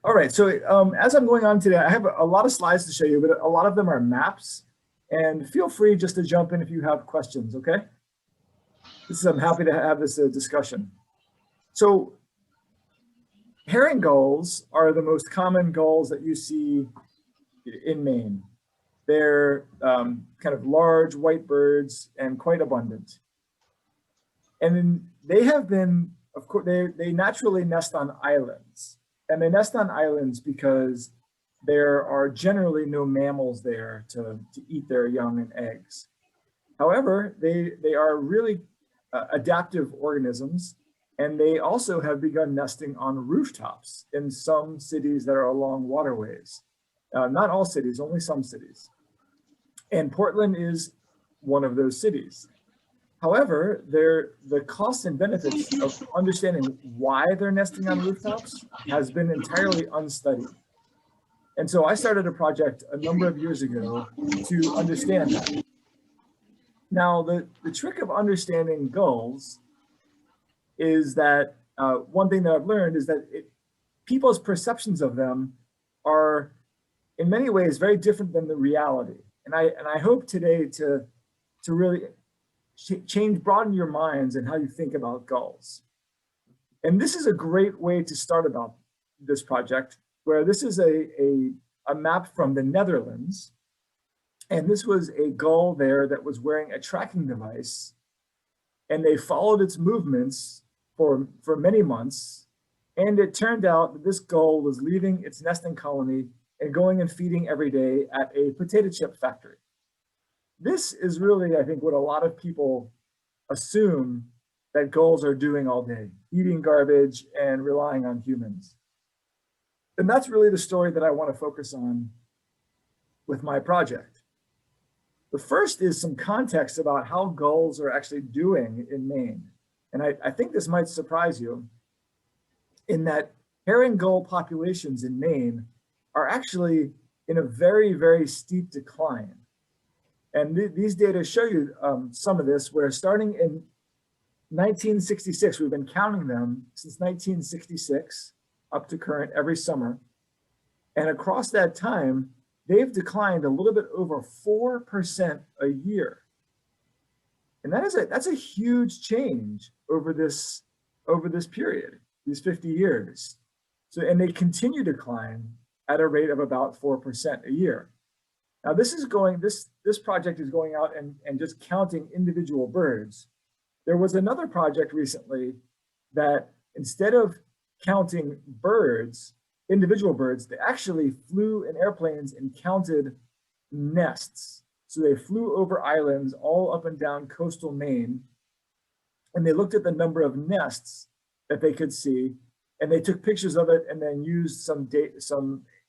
All right, so as I'm going on today, I have a lot of slides to show you, but a lot of them are maps. And feel free just to jump in if you have questions, okay? I'm happy to have this discussion. So herring gulls are the most common gulls that you see in Maine. They're kind of large white birds and quite abundant. And then they have been, of course, they naturally nest on islands. And they nest on islands because there are generally no mammals there to eat their young and eggs. However, they are really adaptive organisms, and they also have begun nesting on rooftops in some cities that are along waterways. Not all cities, only some cities. And Portland is one of those cities. However, the costs and benefits of understanding why they're nesting on rooftops has been entirely unstudied. And so I started a project a number of years ago to understand that. Now, the trick of understanding gulls is that one thing that I've learned is that people's perceptions of them are in many ways very different than the reality. And I hope today to really broaden your minds and how you think about gulls. And this is a great way to start about this project, where this is a map from the Netherlands. And this was a gull there that was wearing a tracking device, and they followed its movements for many months. And it turned out that this gull was leaving its nesting colony and going and feeding every day at a potato chip factory. This is really, I think, what a lot of people assume that gulls are doing all day, eating garbage and relying on humans. And that's really the story that I want to focus on with my project. The first is some context about how gulls are actually doing in Maine. And I think this might surprise you in that herring gull populations in Maine are actually in a very, very steep decline. And these data show you some of this, where starting in 1966, we've been counting them since 1966 up to current every summer. And across that time, they've declined a little bit over 4% a year. And that's a huge change over this period, these 50 years. So, and they continue to climb at a rate of about 4% a year. Now this project is going out and just counting individual birds. There was another project recently that instead of counting birds, individual birds, they actually flew in airplanes and counted nests. So they flew over islands all up and down coastal Maine, and they looked at the number of nests that they could see, and they took pictures of it and then used some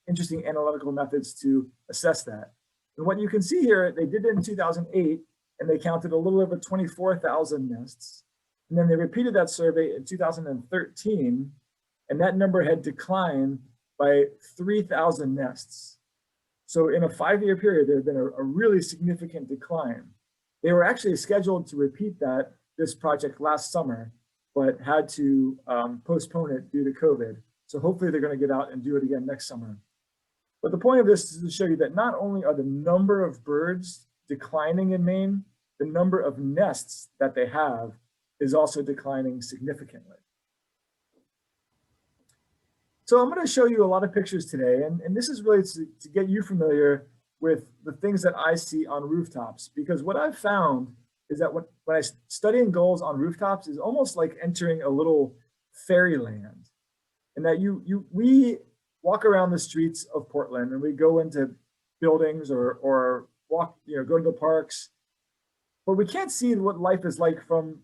interesting analytical methods to assess that. And what you can see here, they did it in 2008, and they counted a little over 24,000 nests. And then they repeated that survey in 2013, and that number had declined by 3,000 nests. So in a 5-year period, there had been a really significant decline. They were actually scheduled to repeat this project last summer, but had to postpone it due to COVID. So hopefully they're going to get out and do it again next summer. But the point of this is to show you that not only are the number of birds declining in Maine, the number of nests that they have is also declining significantly. So I'm going to show you a lot of pictures today, and this is really to get you familiar with the things that I see on rooftops, because what I've found is that when I studying gulls on rooftops is almost like entering a little fairyland, and that we walk around the streets of Portland and we go into buildings or walk, go to the parks, but we can't see what life is like from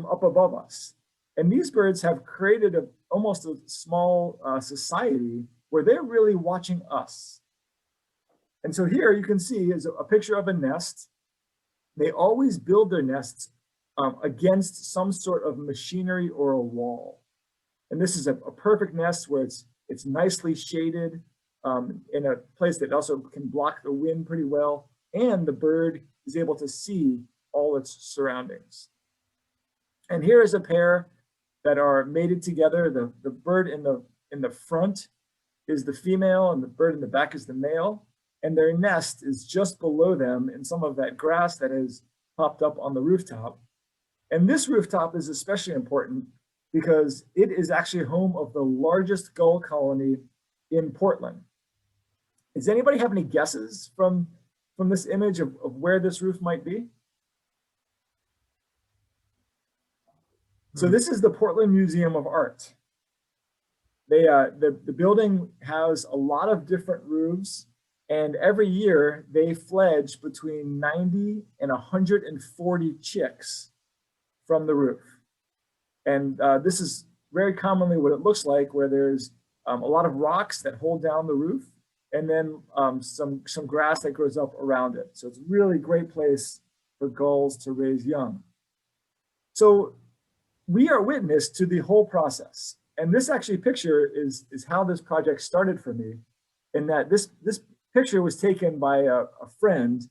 up above us. And these birds have created almost a small society where they're really watching us. And so here you can see is a picture of a nest. They always build their nests against some sort of machinery or a wall. And this is a perfect nest where it's nicely shaded in a place that also can block the wind pretty well. And the bird is able to see all its surroundings. And here is a pair that are mated together. The bird in the front is the female and the bird in the back is the male, and their nest is just below them in some of that grass that has popped up on the rooftop. And this rooftop is especially important because it is actually home of the largest gull colony in Portland. Does anybody have any guesses from this image of where this roof might be? So this is the Portland Museum of Art. The building has a lot of different roofs, and every year they fledge between 90 and 140 chicks from the roof. And this is very commonly what it looks like, where there's a lot of rocks that hold down the roof, and then some grass that grows up around it. So it's a really great place for gulls to raise young. So we are witness to the whole process. And this actually picture is how this project started for me, in that this picture was taken by a friend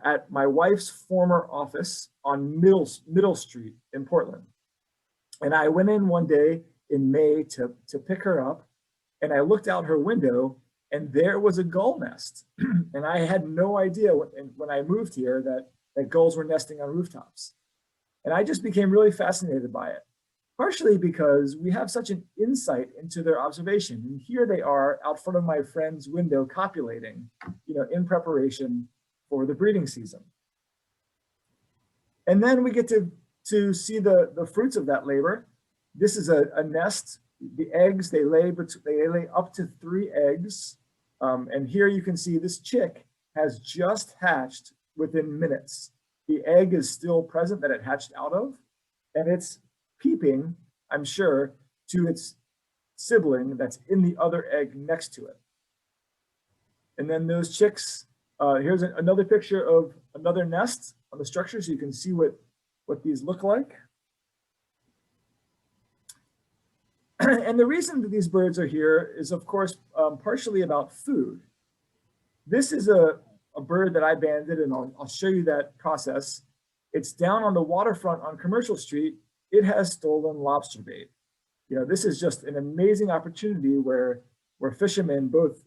at my wife's former office on Middle Street in Portland. And I went in one day in May to pick her up, and I looked out her window, and there was a gull nest. And I had no idea when I moved here that gulls were nesting on rooftops. And I just became really fascinated by it, partially because we have such an insight into their observation. And here they are out front of my friend's window copulating, in preparation for the breeding season. And then we get to see the fruits of that labor. This is a nest. The eggs, they lay up to 3 eggs. And here you can see this chick has just hatched within minutes. The egg is still present that it hatched out of, and it's peeping, I'm sure, to its sibling that's in the other egg next to it. And then those chicks, here's another picture of another nest on the structure, so you can see what these look like. And the reason that these birds are here is, of course, partially about food. This is a bird that I banded, and I'll show you that process. It's down on the waterfront on Commercial Street. It has stolen lobster bait. This is just an amazing opportunity where fishermen both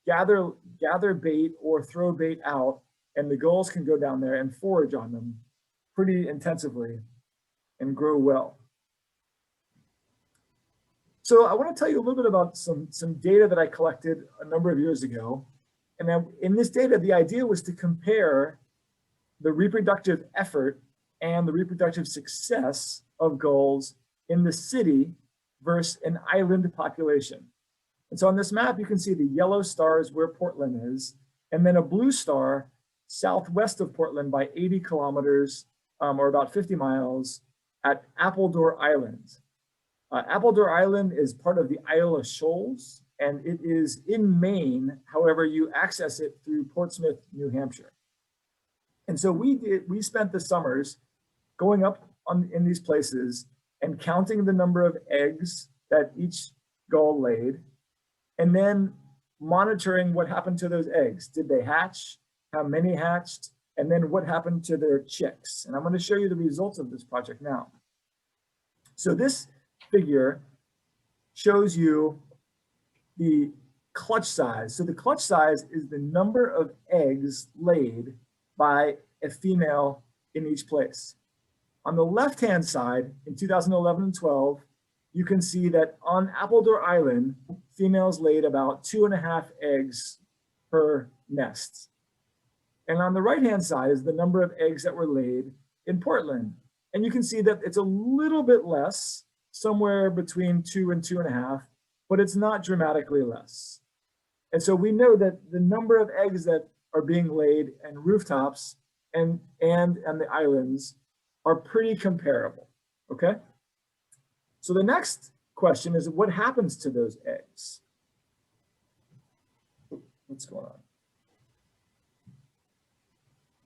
gather bait or throw bait out, and the gulls can go down there and forage on them pretty intensively and grow well. So I want to tell you a little bit about some data that I collected a number of years ago. And then in this data, the idea was to compare the reproductive effort and the reproductive success of gulls in the city versus an island population. And so on this map, you can see the yellow star is where Portland is, and then a blue star southwest of Portland by 80 kilometers or about 50 miles at Appledore Island. Appledore Island is part of the Isle of Shoals, and it is in Maine. However, you access it through Portsmouth, New Hampshire. And so we spent the summers going up in these places and counting the number of eggs that each gull laid, and then monitoring what happened to those eggs. Did they hatch? How many hatched? And then what happened to their chicks? And I'm going to show you the results of this project now. So this figure shows you the clutch size. So the clutch size is the number of eggs laid by a female in each place. On the left-hand side, in 2011 and 12, you can see that on Appledore Island, females laid about 2.5 eggs per nest. And on the right-hand side is the number of eggs that were laid in Portland. And you can see that it's a little bit less, somewhere between 2 and 2.5, but it's not dramatically less. And so we know that the number of eggs that are being laid in rooftops and the islands are pretty comparable, okay? So the next question is, what happens to those eggs? What's going on?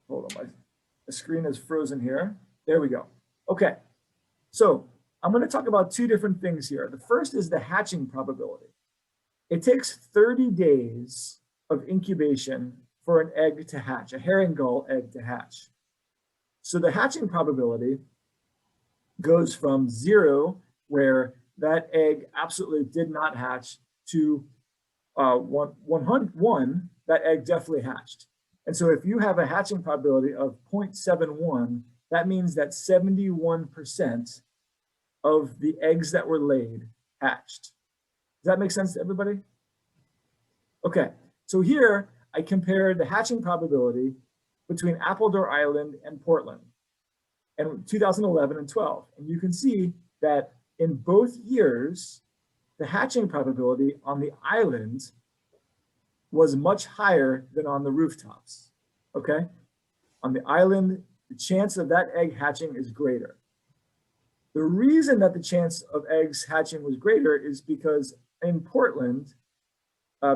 Hold on, the screen is frozen here. There we go. Okay, so I'm going to talk about 2 different things here. The first is the hatching probability. It takes 30 days of incubation for an egg to hatch, a herring gull egg to hatch. So the hatching probability goes from 0, where that egg absolutely did not hatch, to 101, that egg definitely hatched. And so if you have a hatching probability of 0.71, that means that 71% of the eggs that were laid hatched. Does that make sense to everybody? Okay, so here I compared the hatching probability between Appledore Island and Portland in 2011 and 12. And you can see that in both years, the hatching probability on the island was much higher than on the rooftops, okay? On the island, the chance of that egg hatching is greater. The reason that the chance of eggs hatching was greater is because in Portland,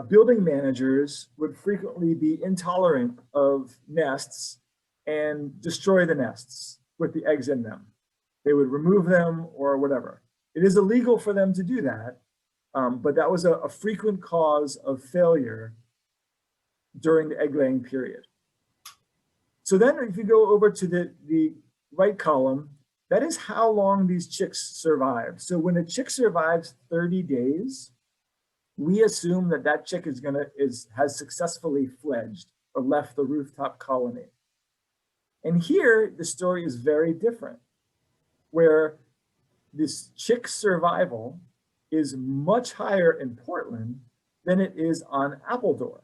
building managers would frequently be intolerant of nests and destroy the nests with the eggs in them. They would remove them or whatever. It is illegal for them to do that, but that was a frequent cause of failure during the egg laying period. So then if you go over to the right column, that is how long these chicks survive. So when a chick survives 30 days, we assume that that chick has successfully fledged or left the rooftop colony. And here the story is very different, where this chick survival is much higher in Portland than it is on Appledore.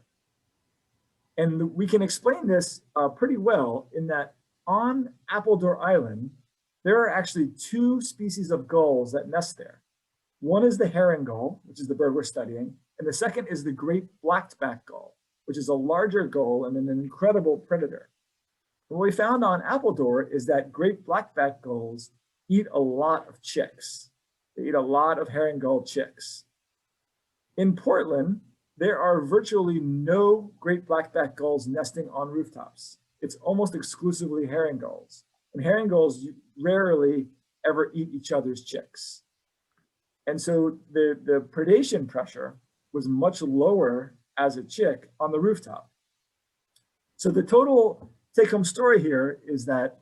And we can explain this pretty well in that on Appledore Island, there are actually two species of gulls that nest there. One is the herring gull, which is the bird we're studying, and the second is the great black-backed gull, which is a larger gull and an incredible predator. What we found on Appledore is that great black-backed gulls eat a lot of chicks. They eat a lot of herring gull chicks. In Portland, there are virtually no great black-backed gulls nesting on rooftops. It's almost exclusively herring gulls. And herring gulls rarely ever eat each other's chicks. And so the predation pressure was much lower as a chick on the rooftop. So the total take-home story here is that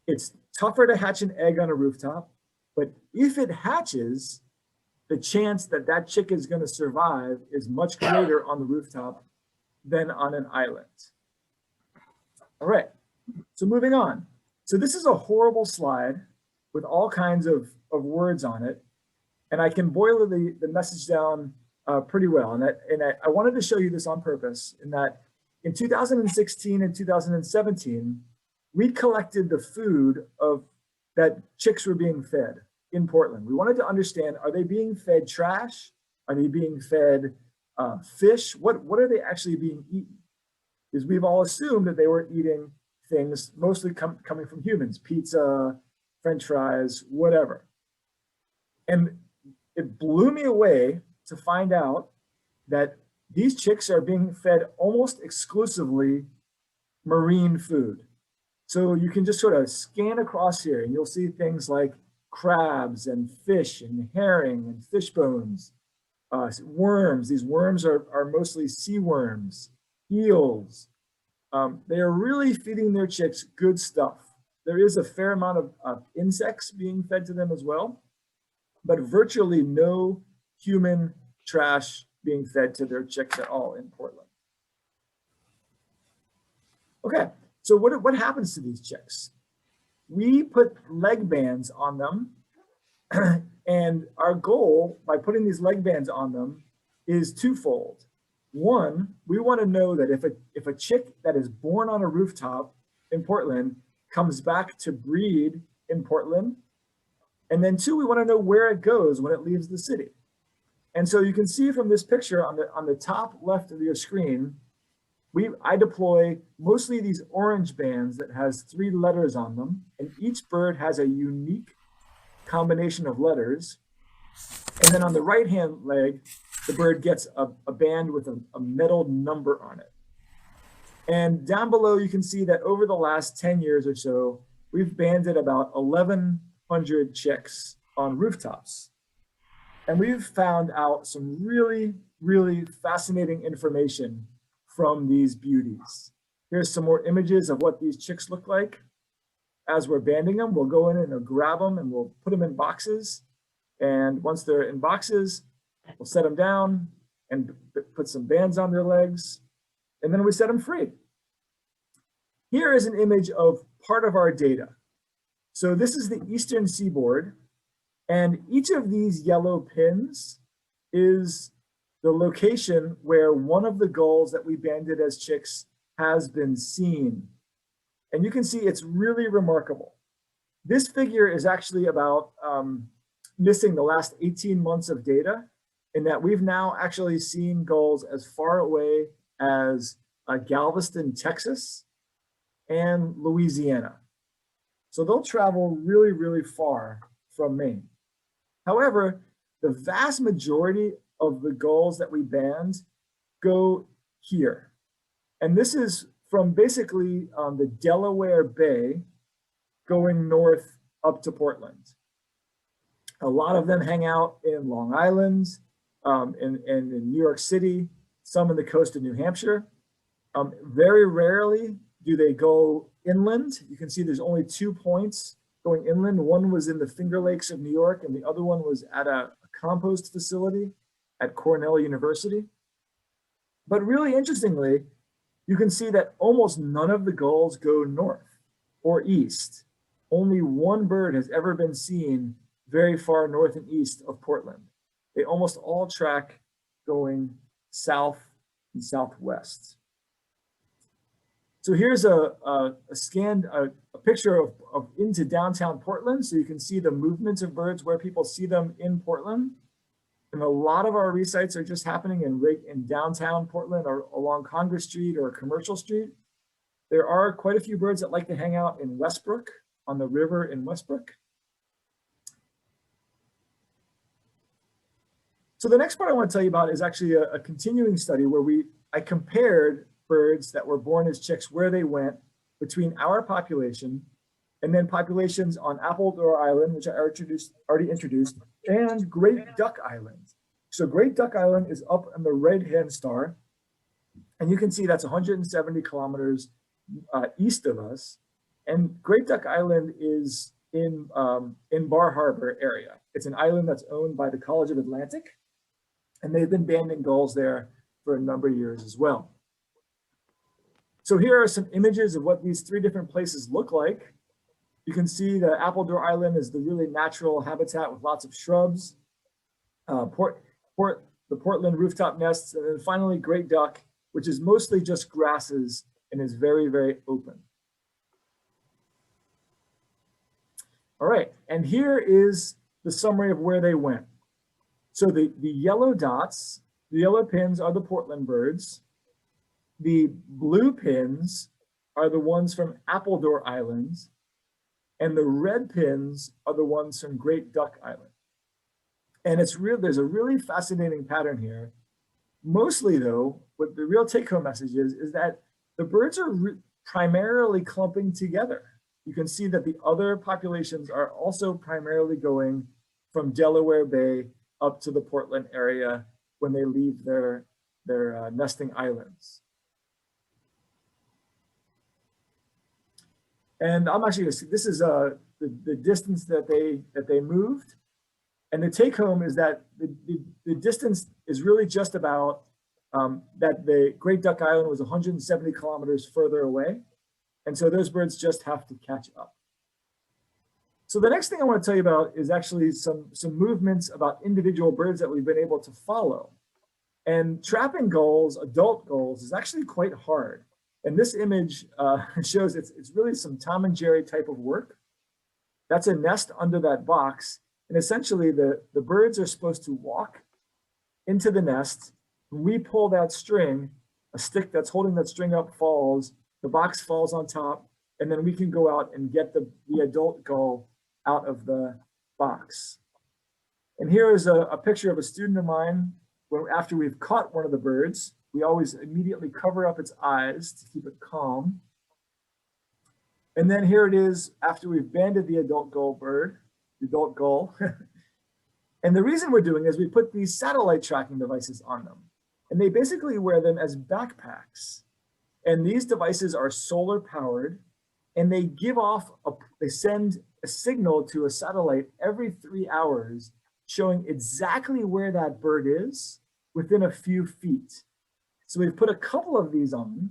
it's tougher to hatch an egg on a rooftop, but if it hatches, the chance that that chick is going to survive is much greater on the rooftop than on an island. All right, so moving on. So this is a horrible slide with all kinds of words on it, and I can boil the message down pretty well. And I wanted to show you this on purpose, in that in 2016 and 2017, we collected the food that chicks were being fed in Portland. We wanted to understand, are they being fed trash? Are they being fed fish? What are they actually being eaten? Because we've all assumed that they were eating things mostly coming from humans, pizza, French fries, whatever. And it blew me away to find out that these chicks are being fed almost exclusively marine food. So you can just sort of scan across here and you'll see things like crabs and fish and herring and fish bones, worms. These worms are mostly sea worms, eels. They are really feeding their chicks good stuff. There is a fair amount of insects being fed to them as well, but virtually no human trash being fed to their chicks at all in Portland. Okay, so what happens to these chicks? We put leg bands on them, and our goal by putting these leg bands on them is twofold. One, we want to know that if a chick that is born on a rooftop in Portland comes back to breed in Portland, and then two, we want to know where it goes when it leaves the city. And so you can see from this picture on the top left of your screen, I deploy mostly these orange bands that has 3 letters on them, and each bird has a unique combination of letters. And then on the right-hand leg, the bird gets a band with a metal number on it. And down below, you can see that over the last 10 years or so, we've banded about 1,100 chicks on rooftops. And we've found out some really, really fascinating information from these beauties. Here's some more images of what these chicks look like. As we're banding them, we'll go in and we'll grab them and we'll put them in boxes. And once they're in boxes, we'll set them down and put some bands on their legs, and then we set them free. Here is an image of part of our data. So this is the eastern seaboard, and each of these yellow pins is the location where one of the gulls that we banded as chicks has been seen. And you can see it's really remarkable. This figure is actually about missing the last 18 months of data, in that we've now actually seen gulls as far away as Galveston, Texas, and Louisiana. So they'll travel really, really far from Maine. However, the vast majority of the gulls that we band go here. And this is from basically the Delaware Bay going north up to Portland. A lot of them hang out in Long Island, and in New York City, some in the coast of New Hampshire. Very rarely do they go inland. You can see there's only 2 points going inland. One was in the Finger Lakes of New York, and the other one was at a compost facility at Cornell University. But really interestingly, you can see that almost none of the gulls go north or east. Only one bird has ever been seen very far north and east of Portland. They almost all track going south and southwest. So here's a picture of into downtown Portland. So you can see the movements of birds where people see them in Portland. And a lot of our resites are just happening in downtown Portland or along Congress Street or Commercial Street. There are quite a few birds that like to hang out in Westbrook, on the river in Westbrook. So the next part I want to tell you about is actually a continuing study where I compared birds that were born as chicks, where they went between our population and then populations on Appledore Island, which I already introduced, and Great Duck Island. So Great Duck Island is up on the right-hand star, and you can see that's 170 kilometers east of us. And Great Duck Island is in Bar Harbor area. It's an island that's owned by the College of Atlantic, and they've been banding gulls there for a number of years as well. So here are some images of what these 3 different places look like. You can see the Appledore Island is the really natural habitat with lots of shrubs, the Portland rooftop nests, and then finally Great Duck, which is mostly just grasses and is very, very open. All right, and here is the summary of where they went. So the yellow dots, the yellow pins are the Portland birds. The blue pins are the ones from Appledore Island, and the red pins are the ones from Great Duck Island. And there's a really fascinating pattern here. Mostly though, what the real take-home message is that the birds are primarily clumping together. You can see that the other populations are also primarily going from Delaware Bay up to the Portland area when they leave their nesting islands. And I'm actually, this is the distance that they moved. And the take home is that the distance is really just about that the Great Duck Island was 170 kilometers further away. And so those birds just have to catch up. So the next thing I want to tell you about is actually some movements about individual birds that we've been able to follow. And trapping gulls, adult gulls, is actually quite hard. And this image shows it's really some Tom and Jerry type of work. That's a nest under that box. And essentially the birds are supposed to walk into the nest. When we pull that string, a stick that's holding that string up falls, the box falls on top, and then we can go out and get the adult gull out of the box. And here is a picture of a student of mine where after we've caught one of the birds, we always immediately cover up its eyes to keep it calm. And then here it is after we've banded the adult gull bird, the adult gull. And the reason we're doing is we put these satellite tracking devices on them. And they basically wear them as backpacks. And these devices are solar powered, and they they send a signal to a satellite every 3 hours showing exactly where that bird is within a few feet. So we've put a couple of these on.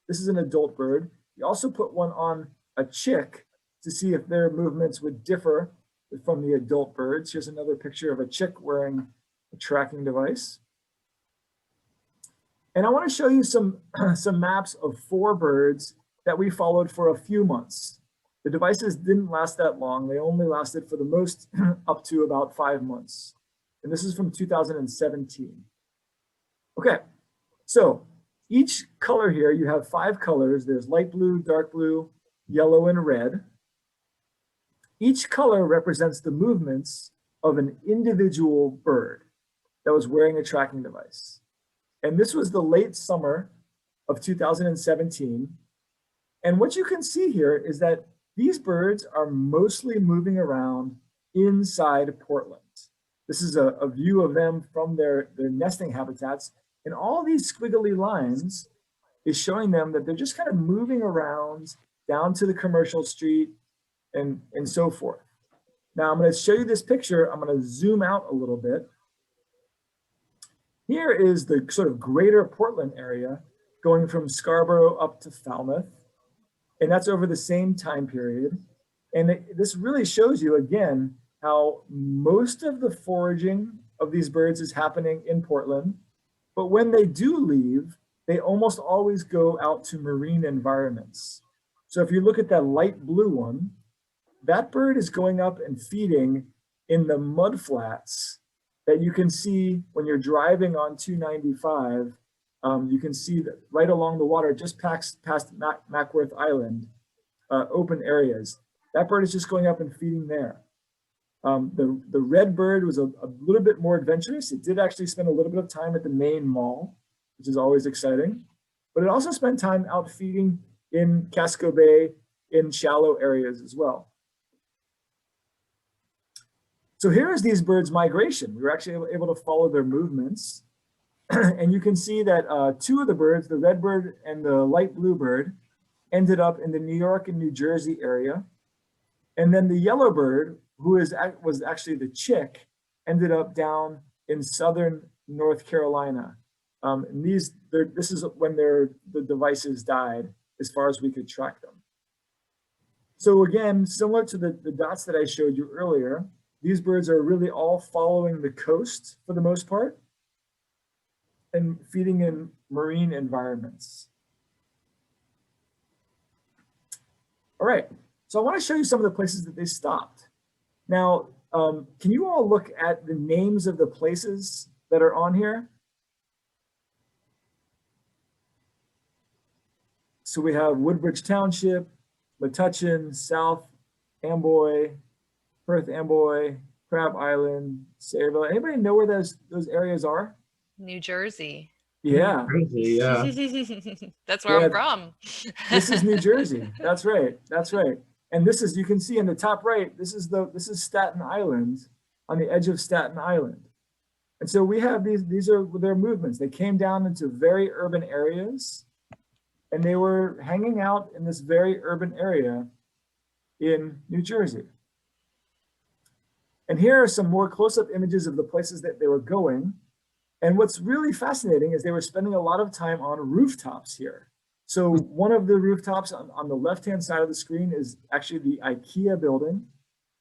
This is an adult bird. We also put one on a chick to see if their movements would differ from the adult birds. Here's another picture of a chick wearing a tracking device. And I want to show you some maps of 4 birds that we followed for a few months. The devices didn't last that long. They only lasted for the most up to about 5 months. And this is from 2017. Okay, so each color here, you have 5 colors. There's light blue, dark blue, yellow, and red. Each color represents the movements of an individual bird that was wearing a tracking device. And this was the late summer of 2017. And what you can see here is that these birds are mostly moving around inside Portland. This is a view of them from their nesting habitats. And all these squiggly lines is showing them that they're just kind of moving around down to the commercial street and so forth. Now I'm going to show you this picture. I'm going to zoom out a little bit. Here is the sort of greater Portland area going from Scarborough up to Falmouth. And that's over the same time period. And this really shows you again how most of the foraging of these birds is happening in Portland. But when they do leave, they almost always go out to marine environments. So if you look at that light blue one, that bird is going up and feeding in the mudflats that you can see when you're driving on 295. You can see that right along the water, just past Mackworth Island, open areas. That bird is just going up and feeding there. The red bird was a little bit more adventurous. It did actually spend a little bit of time at the main mall, which is always exciting. But it also spent time out feeding in Casco Bay in shallow areas as well. So here is these birds' migration. We were actually able to follow their movements. And you can see that 2 of the birds, the red bird and the light blue bird, ended up in the New York and New Jersey area. And then the yellow bird, who was actually the chick, ended up down in southern North Carolina. And this is when the devices died, as far as we could track them. So again, similar to the dots that I showed you earlier, these birds are really all following the coast for the most part and feeding in marine environments. All right, so I want to show you some of the places that they stopped. Now, can you all look at the names of the places that are on here? So we have Woodbridge Township, Metuchen, South Amboy, Perth Amboy, Crab Island, Sayreville. Anybody know where those areas are? New Jersey. Yeah. Jersey, yeah. That's where I'm from. This is New Jersey. That's right. That's right. And this is, you can see in the top right, this is Staten Island, on the edge of Staten Island. And so we have these are their movements. They came down into very urban areas and they were hanging out in this very urban area in New Jersey. And here are some more close-up images of the places that they were going. And what's really fascinating is they were spending a lot of time on rooftops here. So one of the rooftops on the left-hand side of the screen is actually the IKEA building.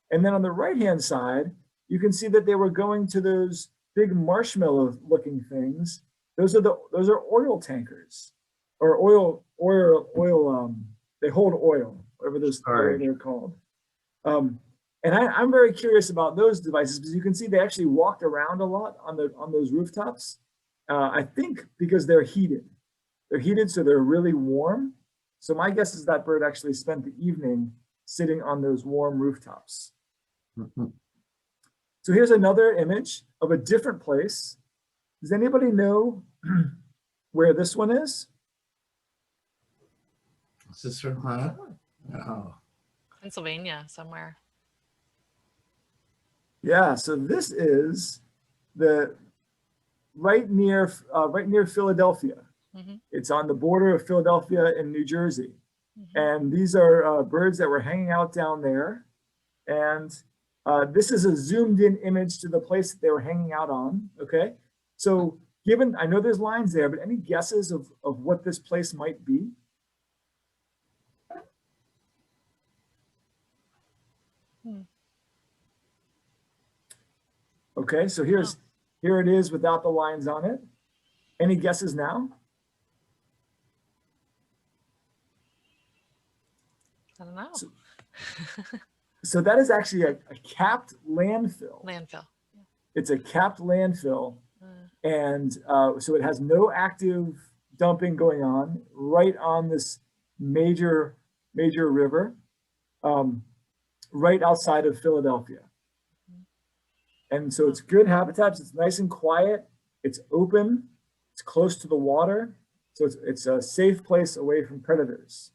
And then on the right-hand side, you can see that they were going to those big marshmallow-looking things. Those are oil tankers, or they hold oil, whatever they're called. And I'm very curious about those devices because you can see they actually walked around a lot on those rooftops. I think because they're heated. They're heated, so they're really warm. So my guess is that bird actually spent the evening sitting on those warm rooftops. Mm-hmm. So here's another image of a different place. Does anybody know where this one is? Is this from, huh? Oh. Pennsylvania somewhere. Yeah, so this is right near Philadelphia. Mm-hmm. It's on the border of Philadelphia and New Jersey. Mm-hmm. And these are birds that were hanging out down there. And this is a zoomed in image to the place that they were hanging out on, okay? So given, I know there's lines there, but any guesses of what this place might be? Okay, so here it is without the lines on it. Any guesses now? I don't know. So that is actually a capped landfill. Landfill. It's a capped landfill. And so it has no active dumping going on right on this major river, right outside of Philadelphia. And so it's good habitats. It's nice and quiet. It's open. It's close to the water. So it's a safe place away from predators.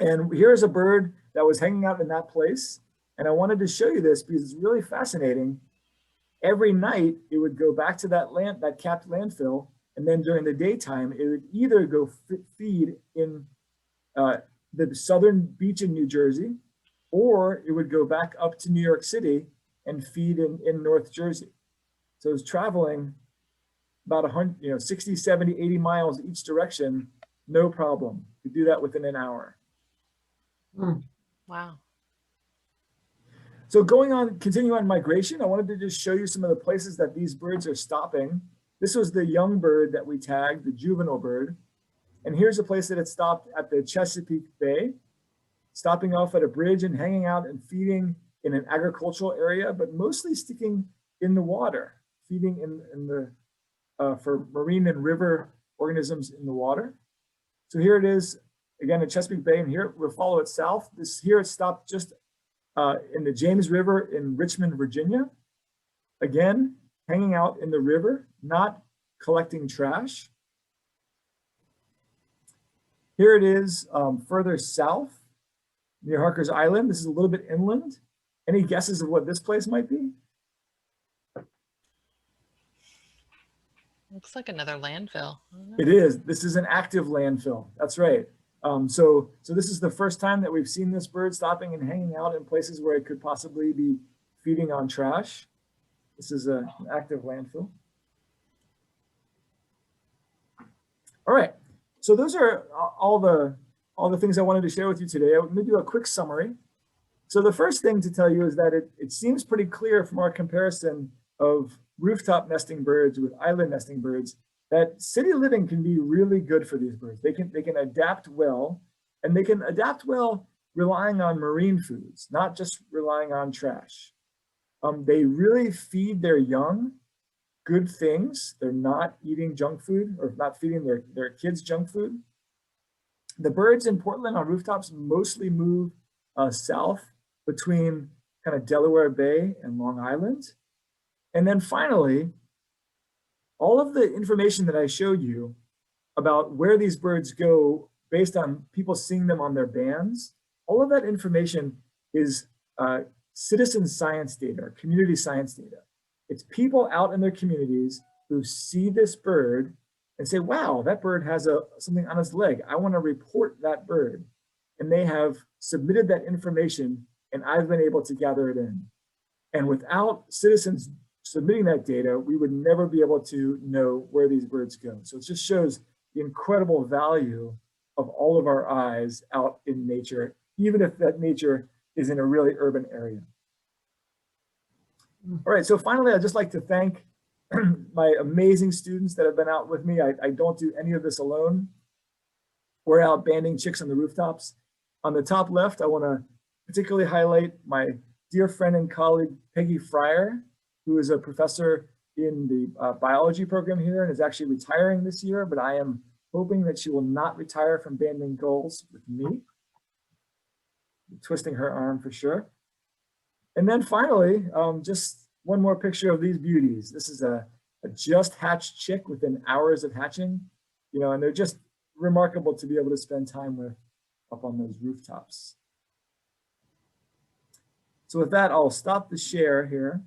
And here's a bird that was hanging out in that place. And I wanted to show you this because it's really fascinating. Every night it would go back to that capped landfill. And then during the daytime, it would either go feed in the southern beach in New Jersey, or it would go back up to New York City and feed in North Jersey. So it was traveling about 100, 60, 70, 80 miles each direction, no problem. You do that within an hour. Wow. So continue on migration, I wanted to just show you some of the places that these birds are stopping. This was the young bird that we tagged, the juvenile bird. And here's a place that it stopped at the Chesapeake Bay, stopping off at a bridge and hanging out and feeding in an agricultural area, but mostly sticking in the water, feeding in the for marine and river organisms in the water. So here it is, again, at Chesapeake Bay, and here we'll follow it south. Here it stopped just in the James River in Richmond, Virginia. Again, hanging out in the river, not collecting trash. Here it is further south near Harker's Island. This is a little bit inland. Any guesses of what this place might be? Looks like another landfill. It is. This is an active landfill. That's right. So this is the first time that we've seen this bird stopping and hanging out in places where it could possibly be feeding on trash. This is an active landfill. All right. So those are all the things I wanted to share with you today. I'm going to do a quick summary. So the first thing to tell you is that it seems pretty clear from our comparison of rooftop nesting birds with island nesting birds that city living can be really good for these birds. They can adapt well, and they can adapt well relying on marine foods, not just relying on trash. They really feed their young good things. They're not eating junk food or not feeding their kids junk food. The birds in Portland on rooftops mostly move south between kind of Delaware Bay and Long Island. And then finally, all of the information that I showed you about where these birds go based on people seeing them on their bands, all of that information is citizen science data, or community science data. It's people out in their communities who see this bird and say, wow, that bird has something on its leg. I want to report that bird. And they have submitted that information, and I've been able to gather it in. And without citizens submitting that data, we would never be able to know where these birds go. So it just shows the incredible value of all of our eyes out in nature, even if that nature is in a really urban area. All right, so finally, I'd just like to thank my amazing students that have been out with me. I don't do any of this alone. We're out banding chicks on the rooftops. On the top left, I want to particularly highlight my dear friend and colleague, Peggy Fryer, who is a professor in the biology program here and is actually retiring this year, but I am hoping that she will not retire from banding gulls with me. I'm twisting her arm for sure. And then finally, just one more picture of these beauties. This is a just hatched chick within hours of hatching, and they're just remarkable to be able to spend time with up on those rooftops. So with that, I'll stop the share here.